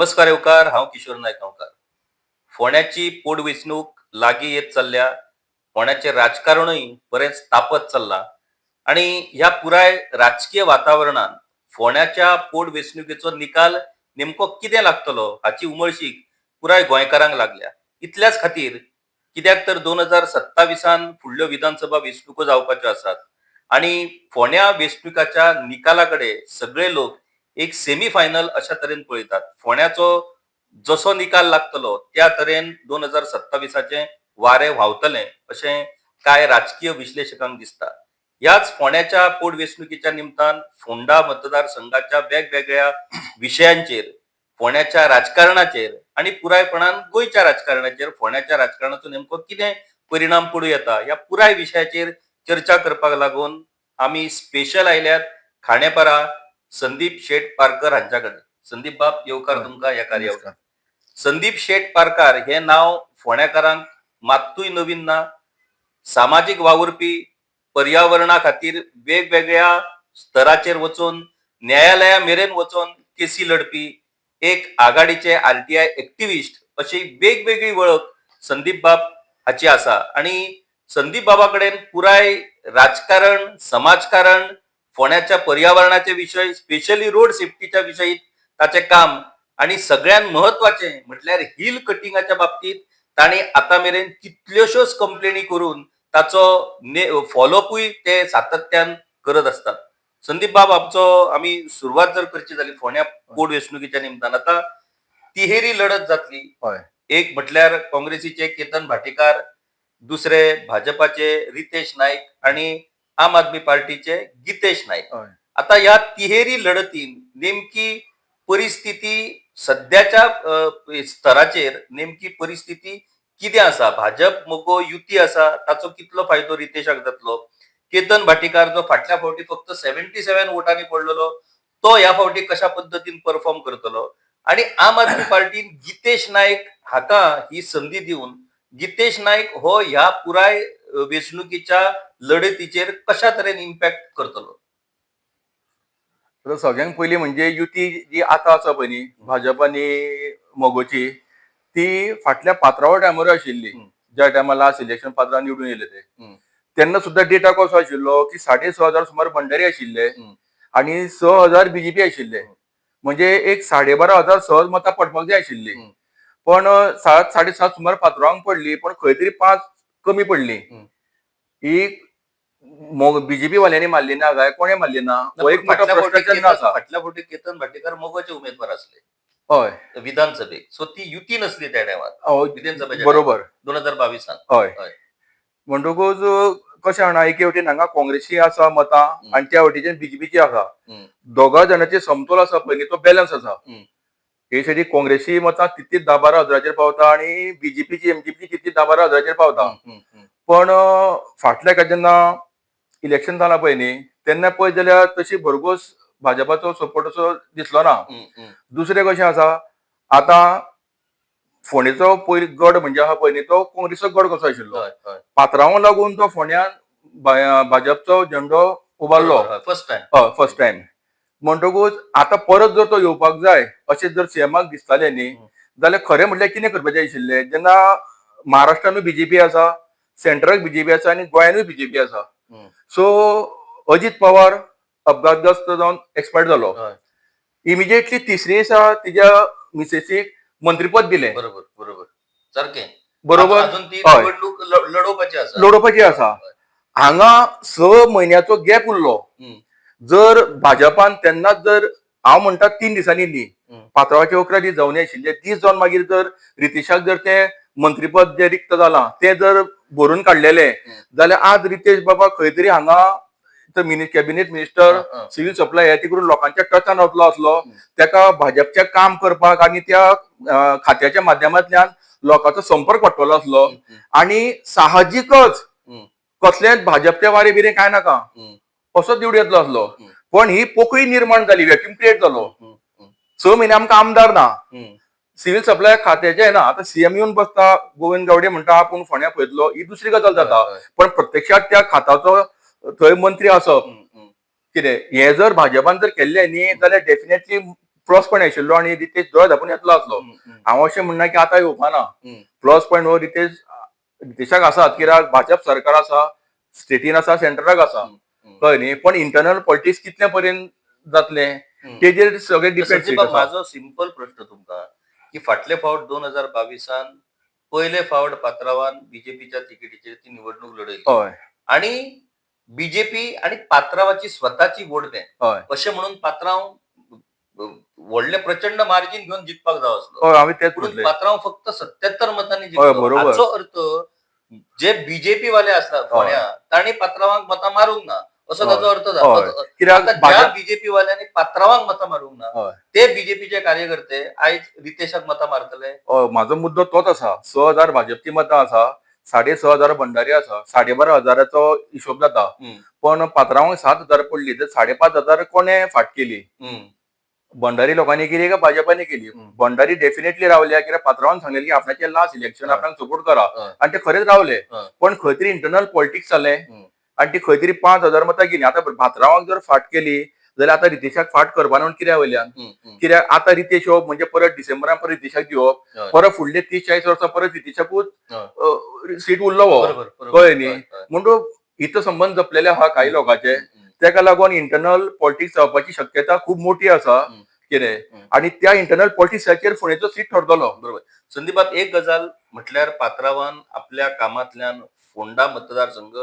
नमस्कार येवकार, हांव किशोर नायक गांवकार. फोंड्याची पोटवेंचणूक लागीं येत चल्ल्या. फोंड्याचें राजकारणूय बरेंच तापत चल्लां आणि ह्या पुराय राजकीय वातावरणात फोंड्याच्या पोटवेंचणुकेचो निकाल नेमको कितें लागतलो हाची उमळशीक पुराय गोंयकारांक लागल्या. इतल्याच खातीर कित्याक तर 2027 फुडल्यो विधानसभा वेंचणुको जावपाच्यो आसात आणि फोंड्या वेंचणुकाच्या निकाला कडेन सगळे लोक एक सेमी फायनल अशा तरेन पळयतात. फोंड्याचो जसो निकाल लागतलो त्या तरेन 2027चे वारें व्हांवतलें अशें कांय राजकीय विश्लेशकांक दिसता. ह्याच फोंड्याच्या पोटवेंचणुकीच्या निमतान फोंडा मतदारसंघाच्या वेगवेगळ्या विशयांचेर, फोंड्याच्या राजकारणाचेर आणि पुरायपणान गोंयच्या राजकारणाचेर, फोंड्याच्या राजकारणाचो नेमको कितें परिणाम पडूं येता ह्या पुराय विशयाचेर चर्चा करपाक लागून आमी स्पेशल आयल्यात खांडेपारा संदीप शेट पारकर हांच्या कडेन. संदीप बाब येवकार तुमकां ह्या कार्यावळीक. संदीप शेट पारकार हे नाव फोंड्याकारांक मात्तूय नवीन ना. सामाजीक वावुरपी, पर्यावरणा खातीर वेगवेगळ्या स्तराचेर वचून न्यायालया मेरेन वचून केसी लढपी एक आघाडीचे आरटीआय एक्टिविस्ट अशी वेगवेगळी वळख संदीप बाब हाची आसा आणि संदीप बाबा कडेन पुराय राजकारण, समाजकारण, फोंड्याच्या पर्यावरणाचे विषय, स्पेशली रोड सेफ्टीच्या विशयी ताचे काम आणि सगळ्यात महत्वाचे म्हटल्यार हिल कटिंगाच्या बाबतीत ताणी आता मेरेन कितल्योश्योच कंप्लेनी करून ताचो फॉलोअपूय ते सातत्यान करत असतात. संदीप बाब आमी सुरवात जर करची जाली फोंड्या पोटवेंचणुकीच्या निमतान, आता तिहेरी लढत जातली. एक म्हटल्यार काँग्रेसीचे केतन भाटेकार, दुसरे भाजपाचे रितेश नाईक आणि आम आदमी पार्टीचे गितेश नाईक. आता या तिहेरी लढतीन नेमकी परिस्थिती सध्याच्या स्तराचेर नेमकी परिस्थिती कितें आसा? भाजप मगो युती आसा, ताचो कितलो फायदो रितेशाक जातलो? केतन भाटेकार जो फाटल्या फावटी फक्त 77 वोटांनी पडलेलो, तो ह्या फावटी कशा पद्धतीन परफॉर्म करतलो? आणि आम आदमी पार्टीन गितेश नाईक हाका ही संधी दिवन गितेश नाईक हो ह्या पुराय वेंचणुकीच्या लढतीचेर कशा तरेन इम्पॅक्ट करतलो? सगळ्यांत पयलीं म्हणजे युती जी आतां आसा पळय न्ही भाजप आनी मोगोची, ती फाटल्या पात्रांवा टायमार आशिल्ली. ज्या टायमार लास्ट इलेक्शन पात्रांव निवडून येयले ते तेन्ना सुद्दां डेटा कसो आशिल्लो की 6,500 सुमार भंडारी आशिल्ले आनी 6,000 बीजेपी आशिल्ले. म्हणजे एक 12,500 सहज मतां पडपाक जाय आशिल्ली. पण 7-7.5 सुमार पात्रांवांक पडली, पण खंय तरी 5 कमी पडली. ही बीजेपी वाल्यांनी मारली ना काय कोणे मारली ना, हो एक मोठा प्रश्न आसा. फाटल्या फावटी केतन भाटेकार मोगोचे उमेदवार असले हय विधानसभेक, सो ती युती नसली त्या टायमार विधानसभेच्या बरोबर 2022 हय. म्हणटकूच कशें आसा एके वटेन हांगा काँग्रेसी आसा मतां आनी त्या वटेच्यान बीजेपीची आसा. दोगा जाणांचे समतोल आसा पळय न्ही तो बॅलन्स आसा. हे सायडी काँग्रेसी मतां तितलीच 10-12 हजाराचेर पावता आणि बीजेपीची एमजीपीची तितलीच 10-12 हजाराचेर पावता. पण फाटल्या जेन्ना इलेक्शन जालां पळय न्ही तेन्ना पळयत जाल्यार तशी भरघोस भाजपाचो सपोर्ट असो दिसलो ना. दुसरें कशें आसा, आतां फोंडेचो पयली गड म्हणजे आहा पळय न्ही तो काँग्रेसचो गड कसो आशिल्लो. पात्रांवाक लागून तो फोंड्यान भाजपचो झेंडो उबारलो फर्स्ट टायम. म्हणटकूच आतां परत जर तो येवपाक जाय अशें जर सीएमाक दिसतालें न्ही जाल्यार खरें म्हटल्यार कितें करपाचें आशिल्लें, जेन्ना महाराष्ट्रानूय बीजेपी आसा, सेंट्रल बीजेपी आसा आनी गोंयानूय बीजेपी आसा. सो अजित पवार अपघातग्रस्त जावन एक्सपायर जालो. इमिजिएटली तिसरे दिसा तिच्या मिसेसीक मंत्रीपद दिलें. बरोबर बरोबर सारकें बरोबर लडोवपाची आसा. हांगा 6 म्हयन्याचो गॅप उरलो. जर भाजपान तेन्नाच जर हांव म्हणटा 3 दिसांनी न्ही, पात्रांवाचे 11 दीस जावनी आशिल्ले, 30 जावन मागीर जर रितेशाक जर ते मंत्रीपद जे रिक्त जालां ते जर भरून काडलेले जाल्यार आज रितेश बाबा खंय तरी हांगा कॅबिनेट मिनिस्टर, सिव्हिल सप्लाय ह्या करून लोकांच्या टचान रावतलो आसलो. तेका भाजपचें काम करपाक आनी त्या खात्याच्या माध्यमांतल्यान लोकांचो संपर्क वाडटलो आसलो आणि साहजिकच कसलेंच भाजपचे वारे बिरे कांय नाका असो निवड येतलो आसलो. पण ही पोकळी निर्माण जाली, व्हॅक्यूम क्रिएट जालो. 6 म्हयने आमकां आमदार ना, सिव्हिल सप्लाय खात्याचे ना. आता सीएम येवन बसता, गोविंद गावडे म्हणटा आपूण फोंड्या पळयतलो, ही दुसरी गजाल जाता. पण प्रत्यक्षात त्या खात्याचो थंय मंत्री आसप कितें हे जर भाजपान जर केल्लें न्ही जाल्यार डेफिनेटली प्लस पॉयंट आशिल्लो आणि रितेश दोळे धापून येतलो आसलो. हांव अशें म्हणना की आतां येवपाना. प्लस पॉयंट हो रितेशाक आसात, कित्याक भाजप सरकार आसा, स्टेटीन आसा, सेंटराक आसा, कळ्ळें न्ही. पण इंटरनल पॉलिटिक्स कितल्या पर्यंत जातले तेजेर सगळें डिपेंड. संदीप, माझो सिंपल प्रश्न तुमकां की फाटले फावट 2022 पयले फावट पात्रांवान बीजेपीच्या तिकेटीचेर ती निवडणूक लढयली हय आणि बीजेपी आणि पात्रांवाची स्वताची वोट बँक हय अशें म्हणून पात्रांव व्हडले प्रचंड मार्जिन घेवन जिखपाक जाय आसलो. हय हांवें तेच पूण म्हटलें. पात्रांव फक्त 77 मतांनी हय, जिखलो. बरोबर. हाचो अर्थ जे बीजेपी वाले आसतात फोंड्या तांणी पात्रांवाक मतां मारूंक ना असो ताचो अर्थ हय. जाता. कित्याक आता ज्या भाजप बीजेपी वाल्यांनी पात्रांवाक मतां मारूंक ना हय ते बीजेपीचे कार्यकर्ते आयज रितेशाक मतां मारतले. हय म्हाजो मुद्दो तोच आसा. 6,000 भाजपची मतां आसा, 6,500 भंडारी आसा, 12,500 हिशोब जाता. पण पात्रांवाक 7,000 पडली, तर 5,500 कोणे फाट केली? भंडारी लोकांनी केली काय भाजपाने केली? भंडारी डेफिनेटली रावल्या, कित्याक पात्रांवान सांगलेलें की आपणाचें लास्ट इलेक्शन, आपणाक सपोर्ट करा, आणि ते खरेंच रावले. पण खंय तरी इंटरनल पॉलिटिक्स जालें आणि ती खंय तरी 5,000 मतां गेली. आतां पात्रांवाक जर फाट केली जाल्यार आतां रितेशाक फाट करपा ना कित्या वयल्यान? कित्याक आतां रितेश येवप म्हणजे परत डिसेंबरान परत रितेशाक दिवप, परत फुडले 30-40 वर्सां परत रितेशाकूच सीट उरलो हो, कळ्ळें न्ही. म्हणून हितसंबंद जपलेले आहा काही लोकांचे, तेका लागून इंटरनल पॉलिटिक्स जावपाची शक्यता खूब मोठी आसा. कितें आणि त्या इंटरनल पॉलिटिक्साचेर फुडेंचो सीट ठरतलो. बरोबर. संदीपात एक गजाल म्हटल्यार पात्रांवान आपल्या कामांतल्यान फोंडा मतदारसंघ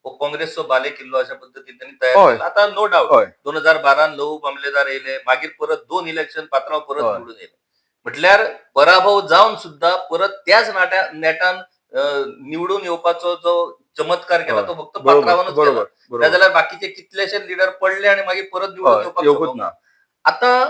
हो काँग्रेसचो बाले किल्लो अशा पद्दतीन त्यांनी तयार केला. आता नो डाऊट 2012 लहू मामलेदार येयले, मागीर परत 2 इलेक्शन पात्रांव परत निवडून येयले. म्हटल्यार पराभव जावन सुद्धा परत त्याच नेटान निवडून येवपाचो जो चमत्कार केला तो फक्त पात्रांवानच केला. नाजाल्यार बाकीचे कितलेशे लिडर पडले आणि मागीर परत निवडून येवपाक ना. आता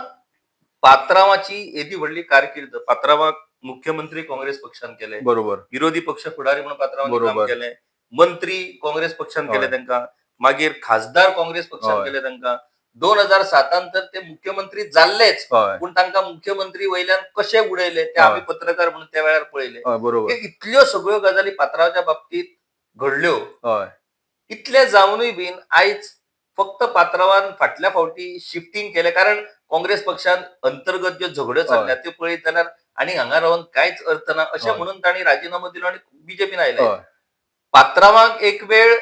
पात्रांवाची येदी व्हडली कारकीर्द, पात्रांवाक मुख्यमंत्री काँग्रेस पक्षान केले, बरोबर, विरोधी पक्ष फुडारी म्हणून पात्रांवान काम केले, मंत्री काँग्रेस पक्षान केले तांकां, मागीर खासदार काँग्रेस पक्षान केले तांकां. 2007 तर ते मुख्यमंत्री जाल्लेच, पूण तांकां मुख्यमंत्री वयल्यान कशे उडयले ते आमी पत्रकार म्हणून त्या वेळार पळयले. इतल्यो सगळ्यो गजाली पात्रांवाच्या बाबतीत घडल्यो. इतले जावनूय बीन आयज फक्त पात्रांवान फाटल्या फावटी शिफ्टिंग केले, कारण काँग्रेस पक्षान अंतर्गत ज्यो झगड्यो चालल्या त्यो पळयत जाल्यार आनी हांगा रावन कांयच अर्थ ना अशें म्हणून तांणी राजीनामो दिलो आणि बीजेपीन आयले. पात्रांवाक एक वेळ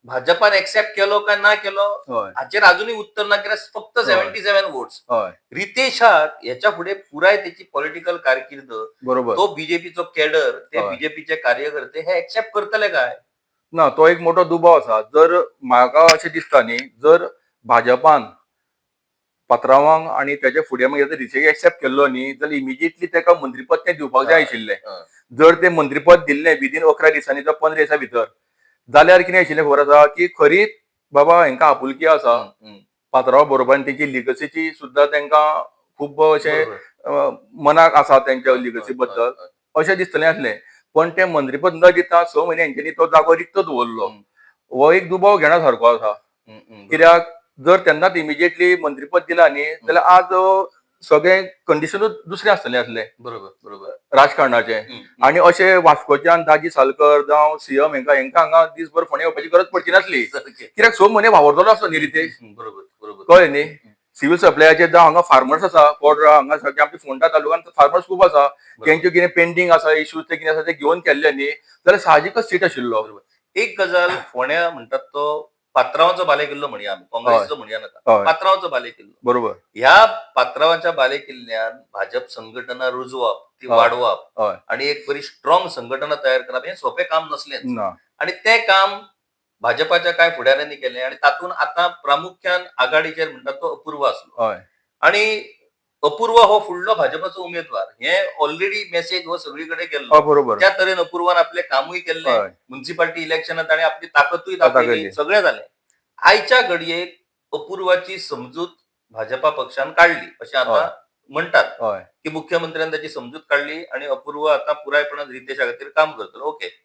भाजपान एक्सेप्ट केलो काय ना केलो हाचेर अजूनही उत्तर ना, कित्याक फक्त 77 वोट्स. रितेशाक ह्याच्या फुडें पुराय त्याची पॉलिटिकल कारकीर्द, तो बीजेपीचो कॅडर, ते बीजेपीचे कार्यकर्ते हे एक्सेप्ट करतले काय ना? तो एक मोठो दुबाव आसा. जर म्हाका अशें दिसता न्ही, जर भाजपान पात्रांवाक आणि त्याच्या फुडें मागीर रितेश एक्सेप्ट केल्लो न्ही जाल्यार इमिजिएटली ताका मंत्रीपद तें दिवपाक जाय आशिल्लें. जर ते मंत्रीपद दिल्लें विदीन 11 दिसांनी जावं 15 दिसां भितर, जाल्यार कितें आशिल्लें खबर आसा की खरीच बाबा हांकां आपुलकी आसा पात्रांवा बरोबर, आनी तेंची लिगसीची सुद्दां तांकां खूब अशें मनाक आसा तेंच्या लिगसी बद्दल अशें दिसतलें आसलें. पण तें मंत्रीपद न दिता 6 म्हयने हेंच्यांनी तो जागो रिक्त दवरलो. हो एक दुबाव घेणा सारको आसा. कित्याक जर तेन्नाच इमिजिएटली मंत्रीपद दिला न्ही जाल्यार आज सगळें कंडिशनूच दुसरें आसतलें आसलें राजकारणाचें. आणि अशें वास्कोच्यान दाजी सालकर जावं सीएम हेंकां हांगा दिसभर फोंड्या येवपाची गरज पडची नासली, कित्याक 6 म्हयने वावरतलो आसलो न्ही रितेश. कळ्ळें न्ही. सिव्हील सप्लायाचे जावं हांगा फार्मर्स आसा, कोड्रा हांगा सगळे आमच्या फोंडा तालुक्यांत फार्मर्स खूब आसा, तेंच्यो कितें पेंडींग आसा इश्यूज ते कितें आसा ते घेवन केल्ले न्ही जाल्यार साहजिकच सीट आशिल्लो. एक गजाल फोंड्या म्हणटात तो पात्रांवाचो बाले किल्लो म्हणया आमी, काँग्रेसचो म्हणया नाका, पात्रांवाचो बाले किल्लो. बरोबर. ह्या पात्रांवाच्या बाले किल्ल्यान भाजप संघटना रुजवप, ती वाडवप आणि एक बरी स्ट्रॉंग संघटना तयार करप हे सोपें काम नसलें. आणि ते काम भाजपाच्या काय फुडाऱ्यांनी केलें आणि तातूंत आतां प्रामुख्यान आघाडीचेर म्हणटात तो अपूर्व आसलो. आणि अपूर्व हो फुडलो भाजपाचो उमेदवार हे ऑलरेडी मेसेज हो सगळी कडेन गेल्लो. त्या तरेन अपूर्वान आपलें कामूय केल्लें, म्युनिसिपालिटी इलेक्शनांत ताणें आपली ताकदूय दाखयली, सगळें जालें. आयच्या घडयेक अपूर्वाची समजूत भाजपा पक्षान काडली अशें आतां म्हणटात की मुख्यमंत्र्यान ताची समजूत काडली आणि अपूर्व आतां पुरायपणान रितेशा खातीर काम करतलो. ओके,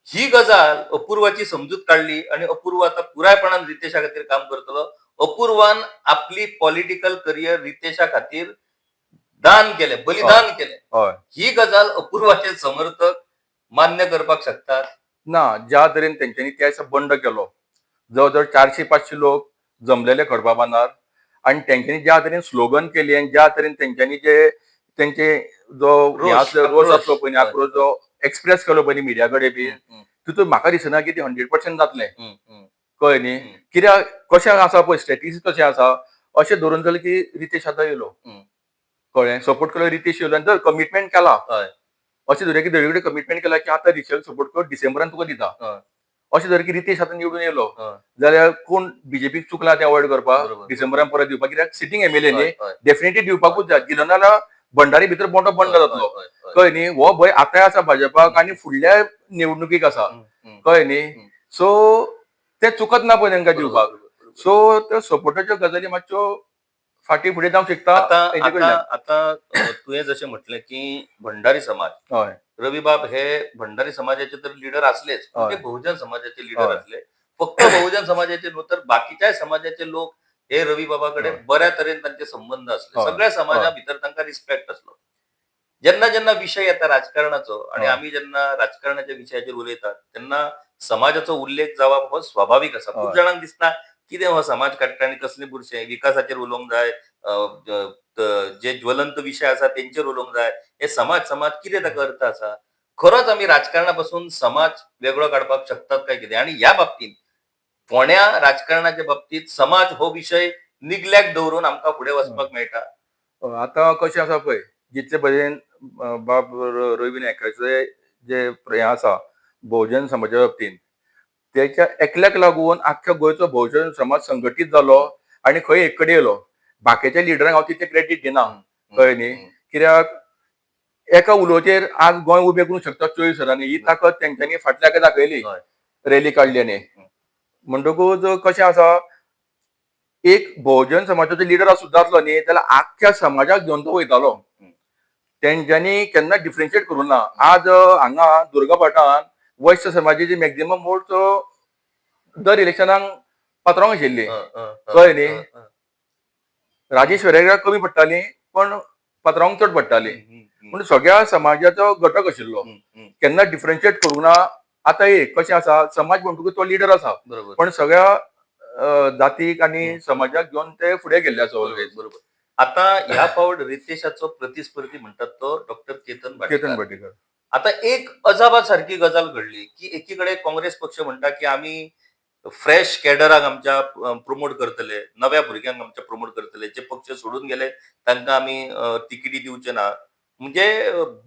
ही गजाल अपूर्वाची समजूत काडली आणि अपूर्व आतां पुरायपणान रितेशा खातीर काम करतलो. अपूर्वान आपली पॉलिटिकल करियर रितेशा खातीर दान केलें, बलिदान केलें. ही गजाल अपूर्वाचे समर्थक मान्य करपाक शकतात ना? ज्या तरेन तेंच्यांनी त्या दिसा बंड केलो, जवळ जवळ 400-500 लोक जमलेले खडपा बांदार आणि त्यांच्यानी ज्या तरेन स्लोगन केली आणि ज्या तरेन त्यांच्यानी जे त्यांचे जो हे रोष, असलो रोस आक्रोश. असलो पळय हय, आक्रोश जो एक्सप्रेस केलो पळय मिडिया कडेन बी हं, हं, तितून म्हाका दिसना की ते 100% जातलें हं, हं, कळ्ळें न्ही हं, कित्याक कशें आसा पळय स्ट्रॅटेजी कशें आसा अशें धरून चल की रितेश आतां येयलो हं. कळ्ळें सपोर्ट केलो रितेश येयलो आनी जर कमिटमेंट केला हय, अशें धरुया की देवे कडेन कमिटमेंट केला की आतां रितेशाक सपोर्ट कर डिसेंबरान तुका दिता हय, अशें धर की रितेश आतां निवडून येयलो हय. जाल्यार कोण बीजेपीक चुकला ते अवॉइड करपाक बरोबर. डिसेंबरान परत दिवपाक कित्याक सिटींग एमएलए न्ही हय, हय. डेफिनेटली दिवपाकूच जाय दिलो नाल्यार भंडारी भितर मोठो बंड हय, जातलो हय, हय. कळ्ळें न्ही हो भंय आतांय आसा भाजपाक आनी फुडल्या निवडणुकीक आसा हं, हं. कळ्ळें न्ही हं. सो ते चुकत ना पळय तांकां बरोबर, दिवपाक बरोबर, बरोबर. सो त्यो सपोर्टाच्यो गजाली मातश्यो फाटीं फुडें जावंक शकता आता हेजे आता कडल्यान आता तुवें जशें म्हटलें की भंडारी समाज हय रविबाब हे भंडारी समाजाचे तर लीडर असलेच पण ते हय बहुजन समाजाचे लीडर हय असले फक्त बहुजन समाजाचे न्हू तर बाकीच्याय समाजाचे लोक हे रविबाबाकडे हय बऱ्या तरेन तांचे संबंध असले हय सगळ्या समाजा हय भितर तांकां रिस्पेक्ट असलो जेन्ना जेन्ना विषय येता राजकारणाचो आणि हय आमी जेन्ना राजकारणाच्या विशयाचेर उलयतात तेन्ना समाजाचो उल्लेख जावप हो स्वाभाविक आसा खूप हय जाणांक दिसता कितें हो समाज काडटा आनी कसलें बुरशें विकासाचेर उलोवंक जाय जे ज्वलंत विषय आसा तेंचेर उलोवंक जाय हे समाज समाज कितें ताका अर्थ आसा खरोच आमी राजकारणापासून समाज वेगळो काडपाक शकतात काय कितें आणि ह्या बाबतींत फोंड्या राजकारणाच्या बाबतींत समाज हो विशय निग्लेक्ट दवरून आमकां फुडें हय वचपाक मेळटा आतां कशें आसा पळय जितले परेन बाब रवी नायकाचे जे हें आसा बहुजन समाजा बाबतींत तेच्या एकल्याक लागून आख्ख्या गोंयचो बहुजन समाज संघटीत जालो आनी खंय एक कडेन येयलो बाकीच्या लिडरांक हांव तितलें क्रेडीट दिना हं, हं, कळ्ळें न्ही हं. कित्याक एका उलोवचेर आज गोंय उबें करूंक शकता 24 वरांनी ही ताकद तेंच्यांनी फाटल्याक दाखयली हय. रॅली काडली आनी हं, हं. म्हणटकूच कशें आसा एक बहुजन समाजाचो लिडर सुद्दां आसलो न्ही जाल्यार आख्ख्या समाजाक घेवन तो वयतालो हं. तेंच्यांनी केन्ना डिफरन्शिएट करूं ना आज हांगा दुर्गा भाटान वैश्य समाजाची मॅक्झिमम वोट दर इलेक्शनाक पात्रांव आशिल्ली हं, हं, हं, कळ्ळें न्ही हं, हं. राजेश वेरेकाराक कमी पडटाली पण पात्रांवांक चड पडटाली हं, हं, हं. पूण सगळ्या समाजाचो घटक आशिल्लो हं, हं. केन्ना डिफरन्शिएट करूंक ना आतां एक कशें आसा समाज म्हणटकूच तो लिडर आसा बरोबर. पण सगळ्या जातीक हं, आनी हं. समाजाक घेवन ते फुडें गेल्ले आसा बरोबर, ऑलवेज बरोबर. आता ह्या फावट रितेशाचो प्रतिस्पर्धी म्हणटात तो डॉक्टर केतन केतन भाटीकार. भाटेकर आता एक अजाबा सारखी गजाल घडली की एकीकडे काँग्रेस पक्ष म्हणटा की आम्ही फ्रेश कॅडराक आमच्या प्रमोट करतले नव्या भुरग्यांक आमच्या प्रमोट करतले जे पक्ष सोडून गेले तांकां आमी तिकिटी दिवचे ना म्हणजे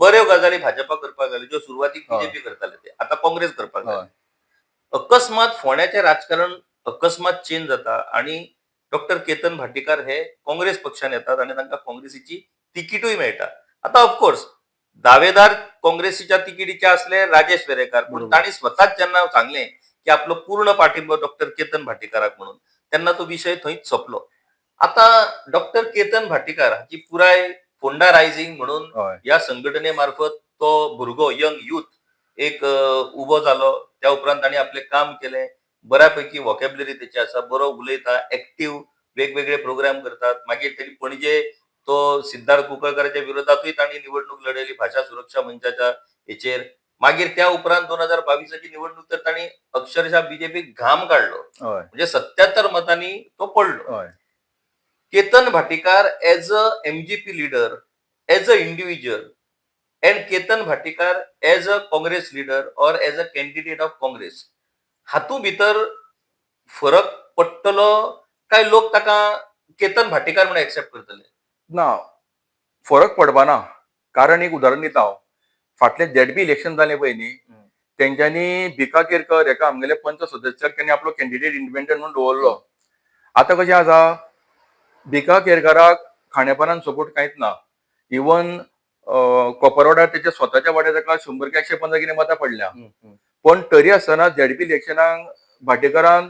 बऱ्यो गजाली भाजपा करपाक लागले ज्यो सुरवातीक हय बीजेपी करताले ते आता काँग्रेस करपाक हय लागले अकस्मात फोंड्याचें राजकारण अकस्मात चेंज जाता आणि डॉक्टर केतन भाटीकार हे काँग्रेस पक्षान येतात आणि तांकां काँग्रेसीची तिकीटूय मेळटा आता ऑफकोर्स दावेदार काँग्रेसीच्या तिकिटीचे असले राजेश वेरेकार पण बरोबर तांणी स्वताच जेन्ना सांगले की आपलो पूर्ण पाठिंबो डॉक्टर केतन भाटीकाराक म्हणून तेन्ना तो विषय थंयच सोंपलो आता डॉक्टर केतन भाटीकार हाची पुराय फोंडा रायझिंग म्हणून हय या संघटने मार्फत तो भुरगो यंग युथ एक उबो जालो त्या उपरांत तांणी आपलें काम केलें बऱ्यापैकी वॉकॅब्युलरी तेची आसा बरो उलयता एक्टिव्ह वेगवेगळे प्रोग्राम करतात मागीर तेणी पणजे तो सिद्धार्थ कुंकळकाराच्या विरोधातूय तांणी निवडणूक लढयली भाषा सुरक्षा मंचाच्या हेचेर मागीर त्या उपरांत 2022ची निवडणूक तर तांणी अक्षरशः बीजेपीक घाम काडलो हय म्हणजे 77 मतांनी तो पडलो हय Ketan Bhatikar as a MGP leader as a individual and Ketan Bhatikar as a Congress leader or as a candidate of Congress हातूंत भितर फरक पडटलो काय लोक ताका केतन भाटीकार म्हणून एक्सेप्ट करतले ना फरक पडपा ना कारण एक उदाहरण दिता हांव फाटलें झेडपी इलेक्शन जालें पळय न्ही तेंच्यांनी भिका केरकर हेका आमगेले पंच सदस्याक तेणी आपलो कॅन्डिडेट इंडिपेंडंट म्हणून दवरलो आतां कशें आसा भिका केरकाराक खांडेपारान सपोर्ट कांयच ना इवन कोपरवाड्यार तेच्या स्वताच्या वाड्यार ताका 100 काय 115 कितें मतां पडल्या पण तरी आसतना झेडपी इलेक्शनाक भाटेकारान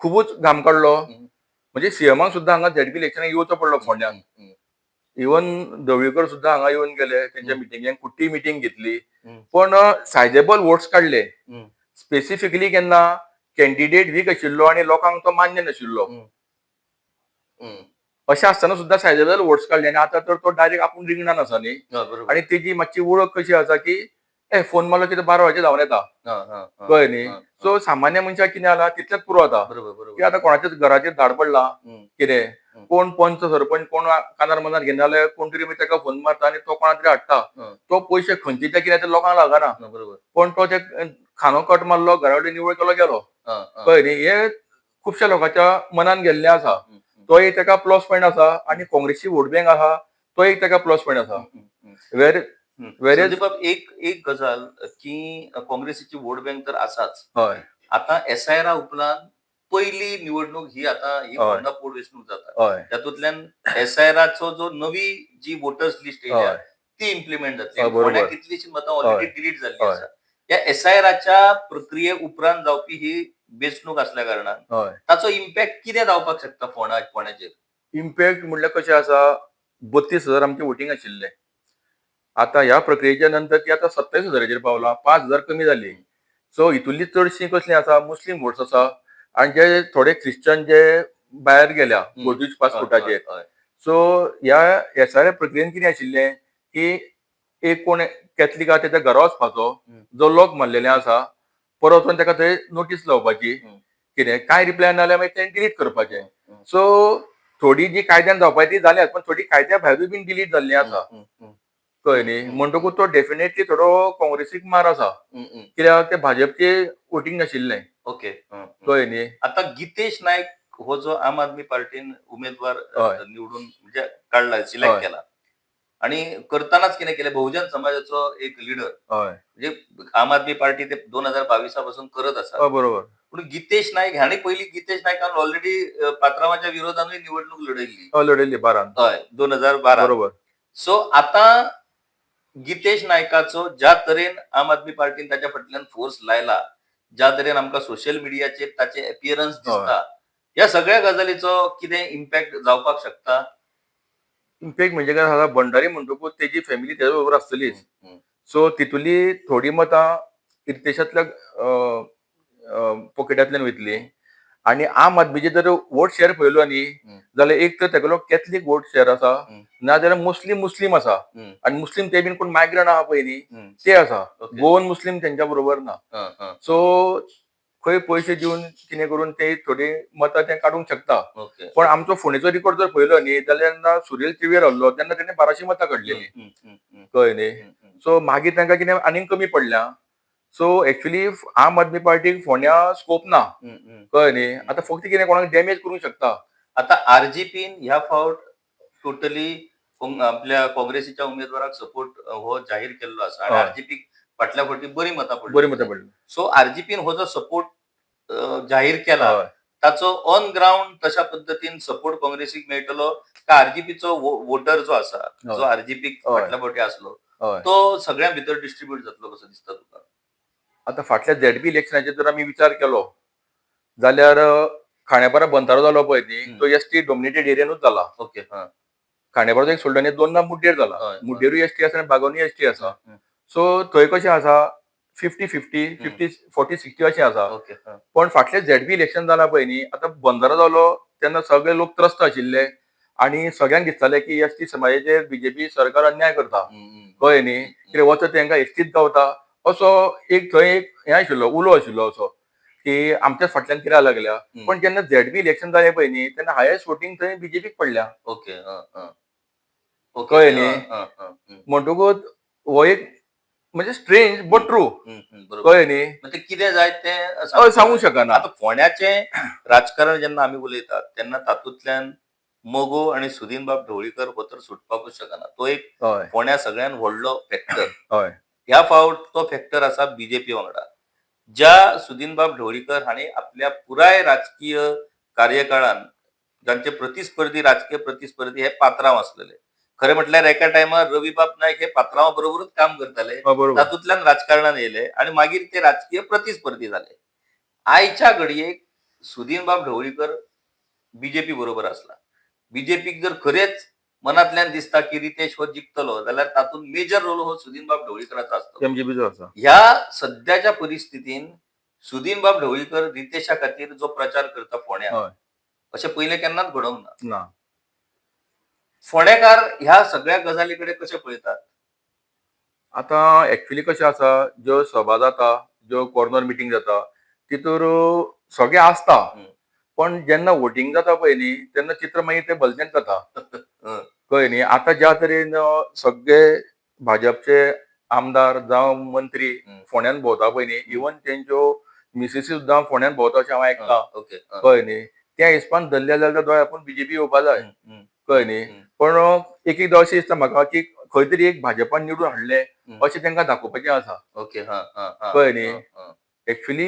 खुबूच घाम काडलो म्हणजे सीएमाक सुद्दां हांगा झेडपी इलेक्शनाक येवचो पडलो फोंड्यान इवन ढवळीकर सुद्दां हांगा येवन गेले तेंच्या मिटिंगेक कुट्टी मिटींग घेतली पण सायजेबल वोट्स काडले स्पेसिफिकली केन्ना कॅन्डिडेट वीक आशिल्लो आनी लोकांक तो मान्य नाशिल्लो अशें आसतना सुद्दां सायजेबल वोट्स काडले आनी आतां तर तो डायरेक्ट आपूण रिंगणान आसा न्ही बरोबर आनी तेजी मातशी वळख कशी आसा की फोन मारलो कितें 12 वरांचेर धांवन येता कळ्ळें न्ही. सो सामान्य मनशाक कितें जाला तितलेंच पुरो जाता की आतां कोणाच्याच घराचेर धाड पडला कितें कोण पंच सरपंच कोण कानार मनार घेना जाल्यार कोण तरी मागीर ताका फोन मारता आनी तो कोणा तरी हाडटा. तो पयशे खंयचे कितें ते लोकांक लागना पण तो ते खानो कट मारलो घरा कडेन निवळ केलो गेलो कळ्ळें न्ही. हे खुबश्या लोकांच्या मनान गेल्लें आसा. तो एक ताका प्लस पॉयंट आसा आनी काँग्रेसची वोट बँक आसा तो एक ताका प्लस पॉयंट आसा. संदीप बाब, एक गजाल की काँग्रेसीची वोट बँक तर आसाच. हय आता SIR उपरांत पहिली निवडणूक ही आता ही फोंडा पोटवेंचणूक जाता. हय त्यातूंतल्यान SIRचो जो नवी जी वोटर्स लिस्ट येयल्या ती इम्प्लिमेंट जातली. बरोबर. फोंड्याक कितलीशीं मतां ऑलरेडी डिलीट जाल्ली हय. आसा. या SIRच्या प्रक्रिये उपरांत जावपी ही वेंचणूक असल्या कारणान हय ताचो इम्पॅक्ट कितें जावपाक शकता फोंड्याचेर? इम्पॅक्ट म्हणल्यार कशें आसा 32,000 आमचे वोटींग आशिल्ले. आता ह्या प्रक्रियेच्या नंतर ती आता 27,000 पावला 5,000 कमी जाली. सो हितूंतली चडशी कसली आसा मुस्लीम वोट्स आसा आनी जे थोडे क्रिश्चन जे भायर गेल्या पोर्तुगीज पासपोर्टाचेर. सो ह्या SIR प्रक्रियेन कितें आशिल्लें की एक कोण कॅथलीक आहा तेच्या घरा वचपाचो जो लॉक मारलेलें आसा परत वचून ताका थंय नोटीस लावपाची कितें काय रिप्लाय ना जाल्यार मागीर तें डिलीट करपाचें. सो थोडी जी कायद्यान जावपाक ती जाल्यात पण थोडी कायद्या भायरूय बीन डिलीट जाल्ली आसा कळ्ळें न्ही. म्हणटकूच तो डेफिनेटली थोडो काँग्रेसीक मार आसा कित्याक ते भाजपचे वोटींग नाशिल्लें ओके. कळ्ळें न्ही. आता गितेश नायक हो जो आम आदमी पार्टीन उमेदवार हय. निवडून म्हणजे काढला सिलेक्ट हय. केला आणि करतानाच कितें केलें बहुजन समाजाचो एक लिडर हय म्हणजे आम आदमी पार्टी ते 2022 पासून करत आसा. बरोबर. पूण गितेश नायक हांणी पयलीं गितेश नायकान ऑलरेडी पात्रांवाच्या विरोधानूय निवडणूक लढयल्ली. लढयल्ली 12 हय 2012. बरोबर. सो आता गितेश नायकाचो ज्या तरेन आम आदमी पार्टीन ताच्या फाटल्यान फोर्स लायला, ज्या तरेन आमकां सोशल मिडियाचेर ताचे एपियरन्स दिसता, ह्या सगळ्या गजालीचो कितें इम्पॅक्ट जावपाक शकता? इम्पॅक्ट म्हणजे काय आसा भंडारी म्हणटकूच तेजी फॅमिली तेजे बरोबर आसतलीच. सो तितुली थोडी मतां रितेशांतल्या पॉकेटांतल्यान वयतली आनी आम आदमीचे जर वोट शेअर पळयलो न्ही जाल्यार एक तर तेगेलो कॅथलीक वोट शेअर आसा ना जाल्यार मुस्लीम आसा आनी मुस्लीम ते बीन कोण मायग्रंट आहा पळय न्ही ते आसा. गोवन मुस्लीम तेंच्या बरोबर ना. सो खंय पयशे दिवन कितें करून ते थोडी मतां ते काडूंक शकता. पण आमचो फोंडेचो रिकॉर्ड जर पळयलो न्ही जाल्यार जेन्ना सुरेल टिवीर आहलो तेन्ना तेणें 1200 मतां काडलेली कळ्ळें न्ही. सो मागीर तांकां कितें आनीक कमी पडल्या. सो एक्चुअली आम आदमी पार्टीक फोंड्या स्कोप ना कळ्ळें न्ही. आतां फक्त कितें कोणाक डॅमेज करूंक शकता. आता RGPन ह्या फावट टोटली आपल्या काँग्रेसीच्या उमेदवाराक सपोर्ट हो जाहीर केल्लो आसा आणि RGP फाटल्या फावटी बरी मतां पडली. सो RGPन हो जो सपोर्ट जाहीर केला ताचो ऑन ग्राउंड तशा पद्दतीन सपोर्ट काँग्रेसीक मेळटलो का RGPचो वोटर जो आसा जो RGPक फाटल्या फावटी आसलो तो सगळ्यां भितर डिस्ट्रीब्यूट जातलो कसो दिसता तुका? आतां फाटल्या ZP इलेक्शनाचेर जर आमी विचार केलो जाल्यार खांडेपारा बंधारो जालो पळय न्ही तो ST डॉमिनेटेड एरियानूच जाला. ओके. खांडेपाराचो एक सोडलो आनी 2 मुड्डेर जाला. मुड्डेरूय ST आसा आनी बागोवनीय ST आसा. सो थंय कशें आसा 50-50 40-60 अशें आसा. पण फाटलें ZP इलेक्शन जालां पळय न्ही आतां बंधारो जालो तेन्ना सगळे लोक त्रस्त आशिल्ले आनी सगळ्यांक दिसतालें की ST समाजाचेर BJP सरकार अन्याय करता कळ्ळें न्ही. कितें वचत तेंकां STच गावता असो एक थंय एक हें आशिल्लो उलो आशिल्लो असो की आमच्याच फाटल्यान कित्याक लागल्या. पण जेन्ना ZP इलेक्शन जालें पळय न्ही तेन्ना हायेस्ट वोटींग थंय BJPक पडल्या. ओके. कळ्ळें न्ही. म्हणटकूच हो एक म्हणजे स्ट्रेंज बट ट्रू कळ्ळें न्ही. म्हणजे कितें जाय तें सांगूंक शकना. आता फोंड्याचें राजकारण जेन्ना आमी उलयतात तेन्ना तातूंतल्यान मोगो आनी सुदीनबाब ढवळीकर हो तर सुटपाकूच शकना. तो एक फोंड्या सगळ्यान व्हडलो फॅक्टर. ह्या फावट तो फॅक्टर आसा BJP वांगडा. ज्या सुदीनबाब ढवळीकर हांणी आपल्या पुराय राजकीय कार्यकाळान जांचे राजकीय प्रतिस्पर्धी हे पात्रांव आसलेले. खरें म्हटल्यार एका टायमार रविबाब नायक हे पात्रांवा बरोबरूच काम करताले. तातूंतल्यान राजकारणान येयले आनी मागीर ते राजकीय प्रतिस्पर्धी जाले. आयच्या घडयेक सुदीनबाब ढवळीकर BJP बरोबर आसला. BJPक जर खरेंच मनांतल्यान दिसता की रितेश हो जिखतलो जाल्यार तातूंत मेजर रोल हो सुदीनबाब ढवळीकराचो आसतलो. ह्या सद्याच्या परिस्थितीन सुदीनबाब ढवळीकर रितेशा खातीर जो प्रचार करता फोंड्या अशें पयलें केन्नाच घडोवंक ना. फोंडेकार ह्या सगळ्या गजाली कडेन कशें पळयतात? आता ऍक्च्युली कशें आसा, ज्यो सभा जाता, ज्यो कॉर्नर मिटींग जाता, तितूर सगळे आसता. हं. पण जेन्ना वोटींग जाता पळय न्ही, तेन्ना चित्र मागीर तें भलतेंच जाता. हं, कळ्ळें न्ही. आतां ज्या तरेन सगळे भाजपचे आमदार जावं मंत्री हं. फोंड्यान भोंवता पळय न्ही, इवन तेंच्यो मिसेसी सुद्दां फोंड्यान भोंवता अशें हांव आयकलां. ओके. कळ्ळें न्ही. त्या हिसपान धरलें जाल्यार दोळ्या आपूण बीजेपी येवपा जाय. कळ्ळें न्ही. पण एक एकदां अशें दिसता म्हाका की खंय तरी एक भाजपान निवडून हाडलें अशें तांकां दाखोवपाचें आसा. ओके. हां, हां, हां. कळ्ळें न्ही. हं, हं. ॲक्च्युअली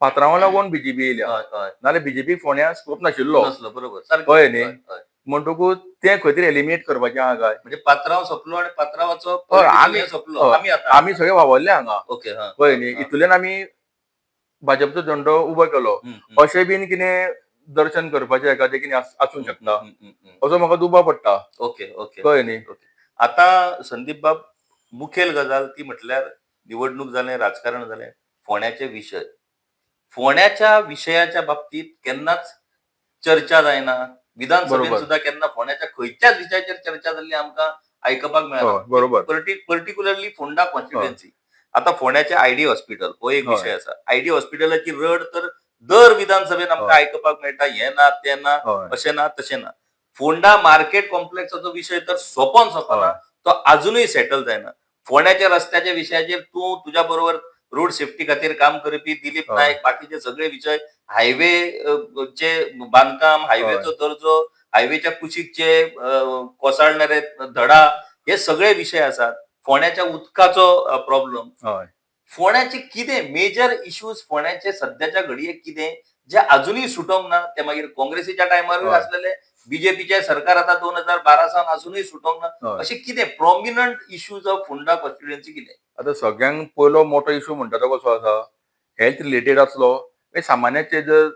पात्रांवाक लागून बीजेपी येयल्या. हय, हय. नाल्यार बीजेपी फोंड्या स्कोप नाशिल्लो. नसलो बरोबर. सारकें. कळ्ळें न्ही. हय, हय. म्हणटकूच तें खंय तरी एलिमिनेट करपाचें आहा काय. म्हणजे पात्रांव सोंपलो आणि पात्रांवाचो हय, political हे सोंपलो. आमी आतां. आमी सगळे वावरले हांगा. ओके. हां. कळ्ळें न्ही. हां. हितूंतल्यान आमी भाजपचो झेंडो उबो केलो. हं, हं. अशें बीन कितें दर्शन करपाचें एखादें कितें आसूंक शकता. हं, हं, हं. असो म्हाका दुबाव पडटा. Okay, okay. कळ्ळें न्ही. ओके. आता संदीप बाब, मुखेल गजाल ती म्हटल्यार निवडणूक जालें, राजकारण जालें, फोंड्याचे विशय. फोंड्याच्या विशयाच्या बाबतीत केन्नाच चर्चा जायना. विधानसभेन बरोबर. सुद्धा केन्ना फोंड्याच्या खंयच्याच विशयाचेर चर्चा जाल्ली आमकां आयकपाक मेळना. हय, बरोबर. Particularly Phonda constituency. आता फोंड्याचे आयडी हॉस्पिटल हो एक हय. विशय आसा. आयडी हॉस्पिटलाची रड तर दर विधानसभेन आमकां हय. आयकपाक मेळटा. हें ना, तें ना, हय. अशें ना, तशें ना. फोंडा मार्केट कॉम्प्लेक्साचो विशय तर सोंपोन सोंपना. हय. तो अजूनय सेटल जायना. फोंड्याच्या रस्त्याच्या विशयाचेर तूं तुज्या बरोबर रोड सेफ्टी खातीर काम करपी दिलीप हय. नायक, बाकीचे सगळे विशय, हायवे चे बांदकाम, हायवेचो दर्जो, हायवेच्या कुशीकचे कोसळणारे धडा, हे सगळे विशय आसात. फोंड्याच्या उदकाचो प्रॉब्लेम. हय. फोंड्याचे कितें मेजर इश्यूज फोंड्याचे सद्याच्या घडयेक कितें जे अजूनय सुटोंक ना, ते मागीर काँग्रेसीच्या टायमारूय हय. आसलेले, बीजेपीचे सरकार आता 2012 सावन अजूनय सुटोंक ना. हय. अशें कितें prominent issues of Phonda constituency कितें? आतां सगळ्यांत पयलो मोठो इश्यू म्हणटा तो कसो आसा, हेल्थ रिलेटेड आसलो. सामान्याचे जर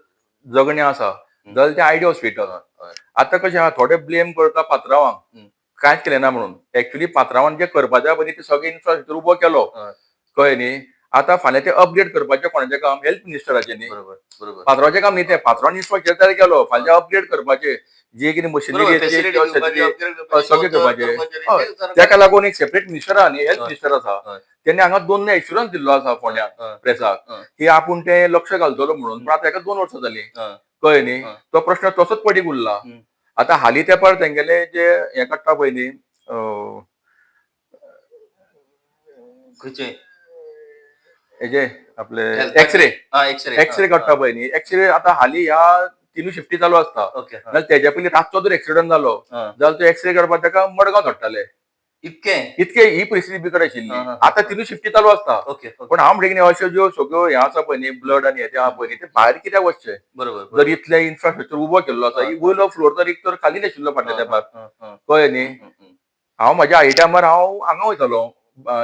जगणें आसा जाल्यार तें आयडी हॉस्पिटल. हय. आतां कशें आहा, थोडे ब्लेम करता पात्रांवाक. हं. कांयच केलें ना म्हणून. ऍक्च्युली पात्रांवान जें करपा जाय पळय तें सगळें इन्फ्रास्ट्रक्चर उबो केलो. हय. कळ्ळें न्ही. आतां फाल्यां तें अपग्रेड करपाचें कोणाचें काम? हेल्थ मिनिस्टराचें न्ही. बरोबर, बरोबर. पात्रांवाचें काम न्ही तें. पात्रांवान इन्फ्रास्ट्रक्चर तयार केलो. फाल्यां अपग्रेड करपाचें. जे कितें मशिनरी बरोबर, येतली facility किंवा दिवपाची, सगळें upgrade करपाची, सगळें दोतोर, करपाचें. कर्मचारी, हय. ते सरकार- तेका लागून एक सेपरेट मिनिस्टर आहा न्ही, हेल्थ हय. मिनिस्टर आसा. हय. तेणी हांगा 2 एश्युरन्स दिल्लो आसा फोंड्याक हय. प्रेसाक, हय. की आपूण तें लक्ष घालतलो म्हणून. पण आतां हेका 2 वर्सां जालीं. हय. कळ्ळें न्ही. हय. तो प्रश्न तसोच पडीक उरला. हं. आतां हालीं तेंपार तेंगेले जे हें काडटा पळय न्ही, खंयचे? हेजे आपले Health- एक्सरे एक्सरे. एक्सरे काडटा पळय न्ही. एक्सरे आतां हालीं ह्या 3 शिफ्टी चालू आसता. ओके. हय. नाल्यार तेज्या पयलीं रातचो जर एक्सिडंट जालो हय. जाल्यार तो एक्सरे काडपाक ताका मडगांव धाडटाले. इतकें? इतके ही परिस्थिती बिकट आशिल्ली. हा, हा, हा. आतां 3 शिफ्टी चालू आसता. ओके. ओके. पण हांव म्हणटा कितें, अश्यो ज्यो सगळ्यो हे आसा पळय न्ही, ब्लड आनी हे आहा पळय न्ही, ते भायर कित्याक वचचे? बरोबर, जर बरोबर. इतले इन्फ्रास्ट्रक्चर उबो केल्लो आसा, हय. वयलो फ्लोर तर एक तर खाली नाशिल्लो फाटल्या हय, तेंपार. हय, हय. कळ्ळें न्ही. हं, हं. हांव म्हाज्या आई टायमार हांव हांगा वयतालो,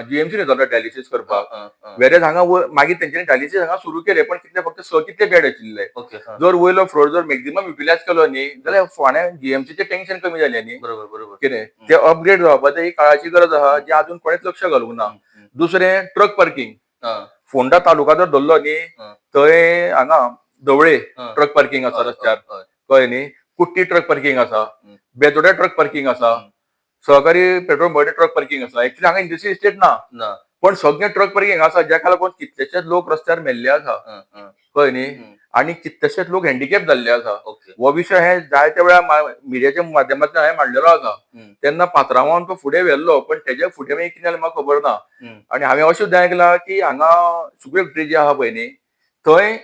जीएमसीन वयतालो डायलिसीस करपाक. हय, हय. वेरेज हांगा मागीर तेंच्यांनी डायलिसीस हांगा सुरू केलें, पण कितले फक्त 6 कितले बेड आशिल्ले. ओके. हय. जर वयलो फ्लोर जर मॅक्झिमम युटिलायज केलो न्ही जाल्यार फोंड्या जीएमसीचें टेन्शन कमी जालें न्ही. बरोबर, बरोबर. कितें ते अपग्रेड जावपाचें ही काळाची गरज आहा, जी अजून कोणेच लक्ष घालूंक ना. हं, हं. दुसरें ट्रक पार्किंग. हय. फोंडा तालुका जर धरलो न्ही, हय. थंय हांगा धवळे हय. ट्रक पार्किंग आसा हय, रस्त्यार. हय, हय. कळ्ळें न्ही. कुट्टी ट्रक पार्किंग आसा. हं. बेतोड्या ट्रक पार्किंग आसा. हं. सहकारी पेट्रोल पंपाचेर ट्रक पार्किंग आसा. एक्चुअली हांगा इंडस्ट्रियल इस्टेट ना, ना. पण सगळे ट्रक पार्किंग आसा, जाका लागून कितलेशेच लोक रस्त्यार मेल्ले आसा. हय, हय. कळ्ळें न्ही. हं. आनी कितलेशेच लोक हँडिकॅप जाल्ले आसा. ओके. हो विशय हे जायत्या वेळार मिडियाच्या माध्यमांतल्यान हांवें मांडलेलो आसा. हं. तेन्ना पात्रांवान तो फुडें व्हेल्लो, पण तेज्या फुडें मागीर कितें जालें म्हाका खबर ना. हं. आनी हांवें अशें सुद्दां आयकलां की हांगा सुक्रे फॅक्टरी जी आहा पळय न्ही, थंय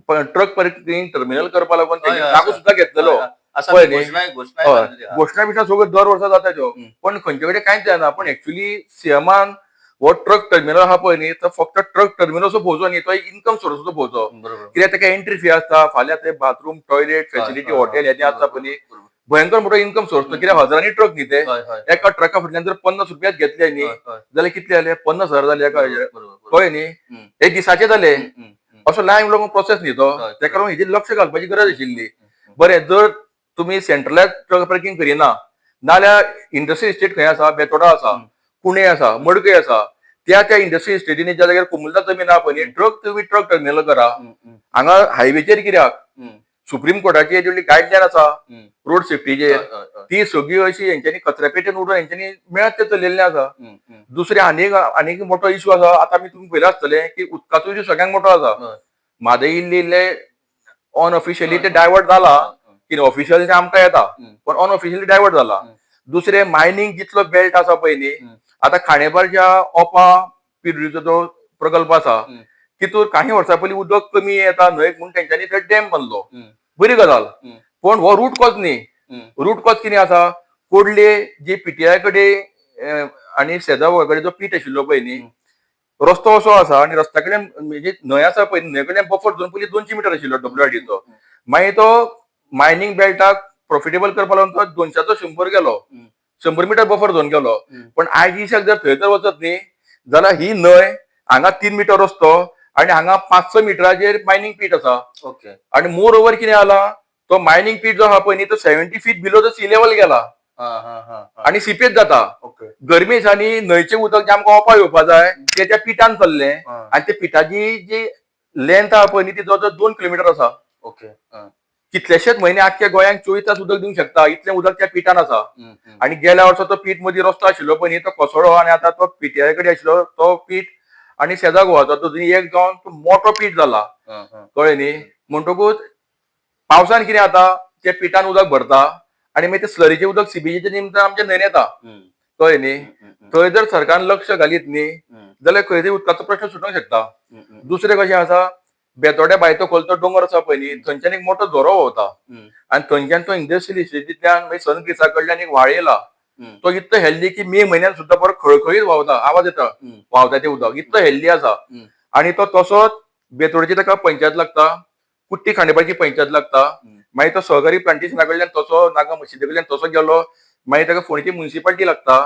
ट्रक पार्किंग टर्मिनल करपा लागून हय, तेंनी हय, जागो आसा. सुद्दां घेतलेलो. हय, हय. आसा पळय ती न्ही. घोशणाय हय. जाल्ली आहा. घोशणा बिशणा सगळ्यो दर वर्सा जाता त्यो. हं. पण खंयचे कडेन कांयच जायना. पण एक्चुअली सीएमान हो ट्रक टर्मिनल आहा पळय न्ही, तो फक्त ट्रक टर्मिनल पोवचो न्ही, तो एक इन्कम सोर्स पोवचो. बरोबर. कित्याक ताका एंट्री फी आसता, फाल्यां ते बाथरूम, टॉयलेट, फॅसिलिटी, हॉटेल हें आसता पळय न्ही, बरोबर. भयंकर मोठो इन्कम सोर्स. कित्याक हजारांनी ट्रक न्ही ते. हय, हय. एका ट्रका फाटल्यान जर 50 रुपयाच घेतले न्ही हय, हय. जाल्यार कितले जाले? 50,000 जाले एका बरोबर, हेजे. बरोबर, बरोबर. कळ्ळें न्ही. हं. एक दिसाचे जाले. हं, हं, हं. असो लायव्ह लागून प्रोसेस न्ही तो. हय. तेका लागून हेजेर लक्ष घालपाची गरज आशिल्ली. हं. बरें, जर तुमी सेंट्रलायज ट्रक पार्किंग करिना नाल्यार इंडस्ट्रियल इस्टेट खंय आसा? बेतोडा आसा, हं. पुणे आसा, मडकय आसा. त्या इंडस्ट्रियल इस्टेटीनी ज्या जाग्यार कुमुलता जमीन आहा पळय न्ही, ट्रक तुमी ट्रक टर्मिनल करा. हं, हं. हांगा हायवेचेर कित्याक? हं. सुप्रीम कोर्टाची जी गायडलायन आसा हम्म. रोड सेफ्टीचेर हय, हय, हय. ती सगळी अशी यांच्यानी कचऱ्या पेटीन उडोवन यांच्यानी मेळत ते चलयल्लें आसा. हम्म, हम्म. दुसरे आनीक मोठो इश्यू आसा आता आमी तुमी पयला आसतले की उदकाचो इश्यू सगळ्यांत मोठो आसा. हय. म्हादय इल्ले अनऑफिशियली हय, ते हय. डायवर्ट जाला हय, हय. की ऑफिशियल ते आमकां येता हम्म. पण अनऑफिशियली डायवर्ट जाला. हम्म. दुसरे मायनिंग जितलो बेल्ट आसा पळय न्ही हम्म. आता खांडेपारच्या ओपा पिड्रीचो जो प्रकल्प आसा हम्म. तितून काही वर्सां पयलीं उदक कमी येता न्हंयक म्हणून तेंच्यांनी थंय डॅम बांदलो. हम्म. बरी गजाल. हम्म. पण हो रूट कॉज न्ही. हम्म. रूट कॉज कितें आसा कोडले जी पीटीआय कडेन आनी सेजावळ कडेन जो पीट आशिल्लो पळय न्ही रस्तो असो आसा आनी रस्त्या कडेन म्हणजे न्हंय आसा पळय न्हंये कडल्यान बफर झोन पयलीं 200 मिटर आशिल्लो डब्ल्यूआरडीचो. मागीर तो मायनिंग बेल्टाक प्रॉफिटेबल करपा लागून तो 200 100 गेलो. 100 मिटर बफर झोन गेलो. पण आयज दिसाक जर थंय तर वचत न्ही जाल्यार ही न्हंय हांगा 3 मिटर रस्तो आनी हांगा 5-6 मिटराचेर मायनिंग पीट आसा. ओके. आणि मोर ओव्हर कितें जाला तो मायनिंग पीट जो आहा पळय न्ही तो 70 feet below the sea level गेला हा, हा, हा, हा. आणि सिपेज जाता. ओके. गरमे दिसांनी न्हंयचें उदक जे आमकां ओपा येवपा जाय ते त्या पिठान चल्लें हा. आनी त्या पिठाची जी लेंथ आहा पळय न्ही ती जवळ 2 किलोमिटर आसा. ओके. हा. कितलेशेच म्हयने आख्ख्या गोंयांक 24 तास उदक दिवंक शकता इतलें उदक त्या पिठान आसा. हम्म, हम्म. आणि गेल्या वर्सा तो पीठ मदीं रस्तो आशिल्लो पळय न्ही तो कोसळ्ळो आनी आतां तो पीटीआय कडेन आशिल्लो तो पीठ आनी शेजाक गोवाचो तो एक जावन तो मोठो पीठ जाला. हा, हा. कळ्ळें न्ही म्हणटकूच पावसान कितें जाता त्या पिठान उदक भरता आनी मागीर ते स्लरीचें उदक सीबीजीच्या निमतान आमच्या न्हंयेन येता. हम्म. कळ्ळें न्ही हम्म, हम्म. थंय जर सरकारान लक्ष घालीत न्ही हम्म. जाल्यार खंय तरी उदकाचो प्रश्न सुटोंक शकता. हम्म, हम्म. दुसरें कशें आसा बेतोड्या भायर तो खोलतो दोंगर आसा पळय न्ही थंयच्यान एक मोठो झरो व्हांवता हम्म. आनी थंयच्यान तो इंडस्ट्रियल इस्टेटींतल्यान मागीर सनग्रिसा कडल्यान एक व्हाळ येयला. हम्म. तो इतलो हेल्दी की मे म्हयन्यान सुद्दां बरो खळखळीत व्हांवता आवाज येता हम्म. व्हांवता तें उदक इतलो हेल्दी आसा. हम्म. आनी तो तसोच बेतोडची ताका पंचायत लागता कुट्टी खांडेपारची पंचायत लागता. हम्म. मागीर तो सहकारी प्लांटेशना कडल्यान तसो नागा मशिदी कडल्यान तसो गेलो मागीर ताका फोंडेची म्युनिसिपालिटी लागता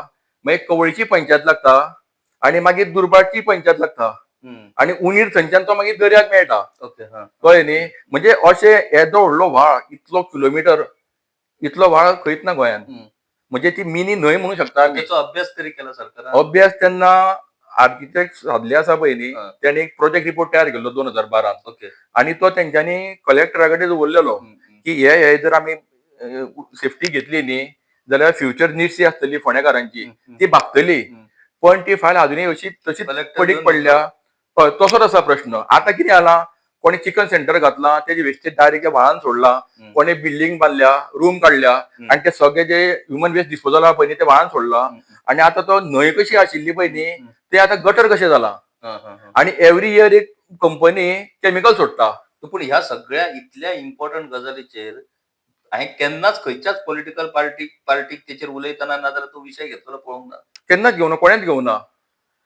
मागीर कवळीची पंचायत लागता आनी मागीर दुर्भाटची पंचायत लागता हम्म. आनी उणीर थंयच्यान तो मागीर दर्याक मेळटा. ओके. हा. कळ्ळें न्ही म्हणजे अशें येदो व्हडलो व्हाळ इतलो किलोमिटर इतलो व्हाळ खंयच ना गोंयांत. हम्म. म्हणजे ती मिनी न्हंय म्हणू शकता आमी. त्याचो अभ्यास तरी केला सरकारान? अभ्यास तेन्ना आर्किटेक्ट सादले आसा पळय न्ही हा. त्याने एक प्रोजेक्ट रिपोर्ट तयार केल्लो 2012 ओके. आनी तो तेंच्यांनी कलेक्टरा कडेन दवरलेलो हम्म, हम्म. की हे जर आमी सेफ्टी घेतली न्ही जाल्यार फ्युचर नीड्स जी आसतली फोंडेकारांची हम्म. ती भागतली. हम्म. पण ती फायल अजूनही अशीच तशीच Collector पडीक घेऊन पडल्या. हय तसोच आसा प्रश्न. आता कितें जाला कोणी चिकन सेंटर घातला तेजी वेस्टेज डायरेक्ट व्हाळान सोडला. हम्म. कोणी बिल्डिंग बांदल्या रूम काडल्या आनी ते सगळे जे ह्युमन वेस्ट डिस्पोजल आहा पळय न्ही ते व्हाळान सोडला. हम्म. आनी आता तो न्हंय कशी आशिल्ली पळय न्ही हम्म. ते आता गटर कशें जाला हा, हा, हा. आनी एवरी इयर एक कंपनी केमिकल सोडटा. पूण ह्या सगळ्या इतल्या इम्पॉर्टंट गजालीचेर हांवें केन्नाच खंयच्याच पॉलिटिकल पार्टीक तेचेर उलयतना ना जाल्यार तो विशय घेतलो पळोवंक ना. केन्नाच घेवना कोणेच घेवना.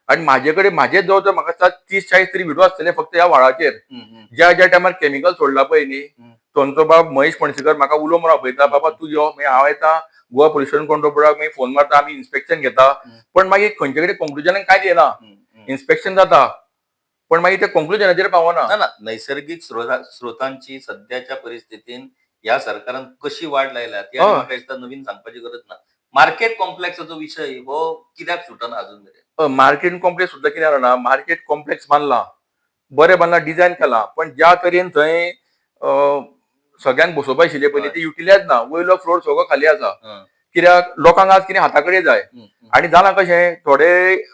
आनी म्हाजे कडेन म्हाजे जवळ जवळ म्हाका 30-40 तरी व्हिडिओ आसतले फक्त ह्या व्हाळाचेर. हम्म, हम्म. ज्या ज्या टायमार केमिकल सोडला पळय न्ही हम्म. थंयचो बाब महेश फणसेकर म्हाका उलो मारून आपयता बाबा तूं यो मागीर हांव येता गोवा पोल्युशन कंट्रोल बोर्डाक मागीर फोन मारता आमी इन्स्पेक्शन घेता. हम्म. पण मागीर खंयचे कडेन कंक्लुजनाक कांयच येना. हम्म, हम्म. इन्स्पेक्शन जाता पण मागीर ते कंक्लुजनाचेर पावना. ना ना नैसर्गिक स्रोतांची सध्याच्या परिस्थितीन ह्या सरकारान कशी वाट लायल्या ती आनी हय. म्हाका दिसता नवीन सांगपाची गरज ना. मार्केट कॉम्प्लेक्साचो विशय हो कित्याक सुटना अजून मेरेन? मार्केट कॉम्प्लेक्स सुद्दां कितें जाणा मार्केट कॉम्प्लेक्स बांदला बरें बांदला डिझायन केला पण ज्या तरेन थंय सगळ्यांक बसोवपा आशिल्ले पयलीं ते युटिलायज ना. वयलो फ्लोर सगळो खाली आसा. हं. कित्याक लोकांक आज कितें हाता कडेन जाय. हं, हं. आनी जालां कशें थोडे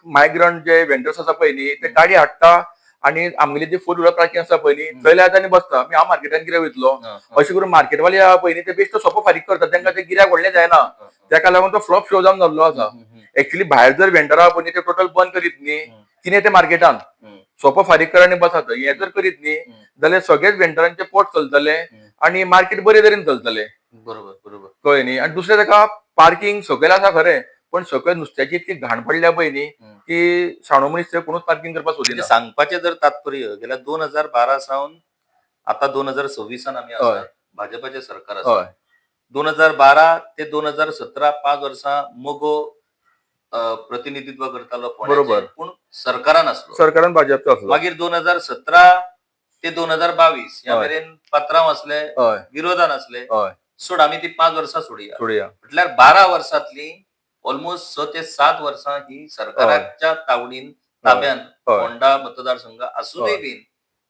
मायग्रंट जे वेंडर्स आसा पळय न्ही ते गाडी हाडटा आनी आमगेली जी 4 व्हिलर पार्किंग आसा पळय न्ही थंय येता आनी बसता. हांव मार्केटान कित्याक वयतलो हं, हं. अशें करून मार्केटवाले आहा पळय न्ही ते बेश्टो सोपो फारीक करतात तांकां ते गिरायक व्हडलें जायना. हं, हं. ताका लागून तो फ्लॉप शो जावन जाल्लो आसा. हं, हं, एक्चुअली भायर जर वेंडर आहा पळय न्ही ते टोटल बंद करीत न्ही हं. कितें ते मार्केटान हं. सोपो फारीक करा आनी बसात. हें जर करीत न्ही हं. जाल्यार सगळेच वेंडरांचे पोट चलतले हं. आनी मार्केट बरे तरेन चलतलें. बरोबर बरोबर. कळ्ळें न्ही आनी दुसरें ताका पार्किंग सकयल आसा खरें पण सकयल नुस्त्याची इतकी घाण पडल्या पळय न्ही हं. की शाणो मनीस थंय कोणूच पार्किंग करपाक म्हणजे सोदिना. सांगपाचें जर तात्पर्य गेल्या 2012 सावन आता 2026 आमी हय. आसात. भाजपाचें सरकार आसा. हय 2012 ते 2017 5 वर्सां मोगो प्रतिनिधित्व करतालो बरोबर. फोंड्याचें पूण सरकारान आसलो. सरकारान भाजपचो आसलो. मागीर 2017 ते 2022 ह्या हय. मेरेन पात्रांव आसले, हय विरोधान आसले. हय सोड आमी ती 5 वर्सां सोडया. सोडया. म्हटल्यार 12 वर्सांतली ऑलमोस्ट 6 ते 7 वर्सां ही सरकाराच्या तावडीन ताब्यान हय. फोंडा मतदारसंघ असूनय हय. बीन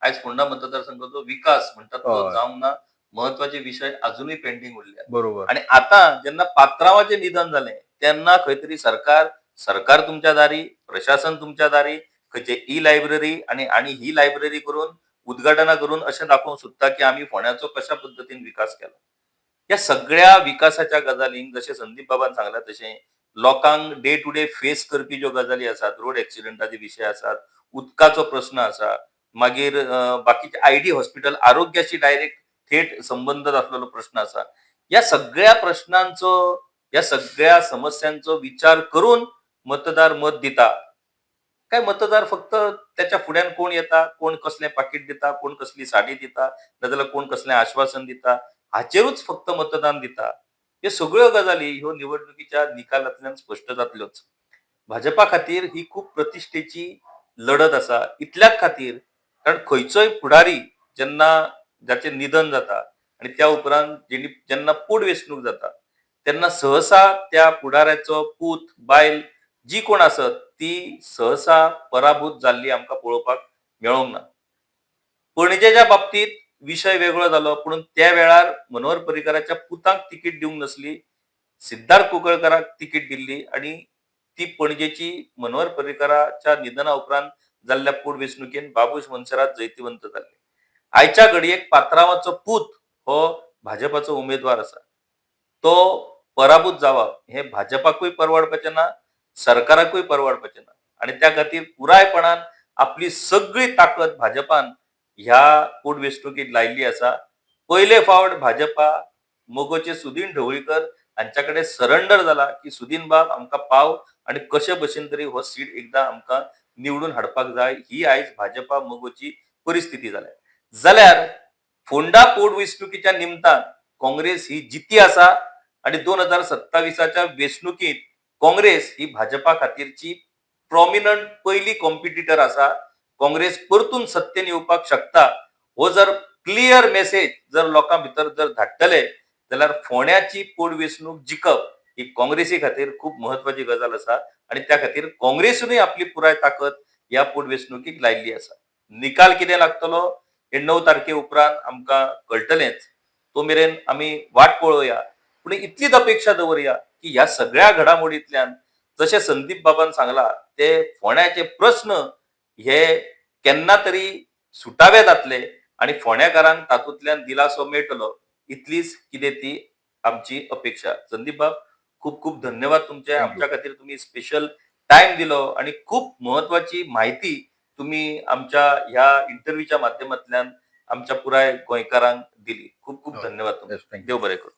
आयज फोंडा मतदारसंघाचो विकास म्हणटा तो हय. जावंक ना. महत्वाचे विषय अजूनही पेंडिंग उरले बरोबर. आणि आता ज्यांना पात्रावाचे निधन झाले त्यांना खंय सरकार सरकार तुमच्या दारी, प्रशासन तुमच्या दारी, खंयचे ई लायब्ररी आणि आणि ही लायब्ररी करून उद्घाटना करून असे दाखवूंक सोदता की आम्ही फोंड्याचो कशा पद्धतीने विकास केला. या सगळ्या विकासाच्या गजालींक जशें संदीप बाबान सांगला तशें लोकांक डे टू डे फेस करपी ज्यो गजाली आसात, रोड एक्सिडेंटाचे विशय आसात, उदकाचो प्रश्न आसा, मागीर बाकीचे आयडी हॉस्पिटल आरोग्याशी डायरेक्ट थेट संबंध असलेलो प्रश्न आसा. या सगळ्या प्रश्नांचो, या सगळ्या समस्यांचो विचार करून मतदार मत दिता काय मतदार फक्त त्याच्या फुड्यान कोण येता, कोण कसलें पाकीट दिता, कोण कसली साडी दिता, नाजाल्यार कोण कसलें आश्वासन दिता, हाचेरूच फक्त मतदान दिता. ह्यो सगळ्यो गजाली ह्यो निवडणुकीच्या निकालांतल्यान स्पश्ट जातल्योच. भाजपा खातीर ही खूप प्रतिश्ठेची लढत आसा. इतल्याच खातीर कारण खंयचोय फुडारी जेन्ना जाचें निधन जाता आणि त्या उपरांत जेन्ना पोटवेंचणूक जाता तेन्ना सहसा त्या फुडाऱ्याचो पूत, बायल जी कोण आसत ती सहसा पराभूत जाल्ली आमकां पळोवपाक मेळोंक ना. पणजेच्या बाबतीत विशय वेगळो जालो पूण त्या वेळार मनोहर पर्रीकाराच्या पुताक तिकीट दिवंक नसली, सिद्धार्थ कुंकळकाराक तिकीट दिल्ली आणि ती पणजेची मनोहर पर्रीकाराच्या निधना उपरांत जाल्ल्या पोटवेंचणुकेन बाबूश मनसरात जैतिवंत जाल्ले. आयच्या घडयेक पात्रांवाचो पूत हो भाजपाचो उमेदवार आसा. तो पराभूत जावप हे भाजपाकूय परवडपाचें ना, सरकाराकूय परवडपाचें ना आणि त्या खातीर पुरायपणान आपली सगळी ताकद भाजपान ह्या पोटवेंचणुकीक लायिल्ली आसा. पयले फावट भाजपा मोगोचे सुदीन ढवळीकर हांच्या कडेन सरेंडर जाला की सुदीन बाब आमकां पाव आणि कशे भशेन तरी हो सीट एकदां आमकां निवडून हाडपाक जाय. ही आयज भाजपा मोगोची परिस्थिती जाल्या. जाल्यार फोंडा पोटवेंचणुकीच्या निमतान काँग्रेस ही जिती आसा आणि 2027च्या वेंचणुकीत काँग्रेस ही भाजपा खातीरची प्रॉमिनंट पयली कॉम्पिटिटर आसा. काँग्रेस परतून सत्तेन येवपाक शकता. हो जर क्लियर मेसेज जर लोकां भितर जर धाडटले जाल्यार फोंड्याची पोटवेंचणूक जिखप ही काँग्रेसी खातीर खूप महत्वाची गजाल आसा आणि त्या खातीर काँग्रेसूनय आपली पुराय ताकद ह्या पोटवेंचणुकीक लायिल्ली आसा. निकाल कितें लागतलो हे 9 तारखे उपरांत आमकां कळटलेंच. तो मेरेन आमी वाट पळोवया. पूण इतलीच अपेक्षा दवरया की ह्या सगळ्या घडामोडींतल्यान जशें संदीप बाबान सांगला ते फोंड्याचे प्रश्न हे केन्ना तरी सुटावे जातले आणि फोंड्याकारांक तातूंतल्यान दिलासो मेळटलो इतलीच कितें ती आमची अपेक्षा. संदीप बाब खूप खूप धन्यवाद तुमचे. आमच्या खातीर तुम्ही स्पेशल टाइम दिलो आणि खूप महत्वाची माहिती तुम्ही आमच्या ह्या इंटरव्ह्यूच्या माध्यमांतल्यान आमच्या पुराय गोंयकारांक दिली. खूप खूप धन्यवाद तुमचे. Yes, thank you. देव बरें करूं.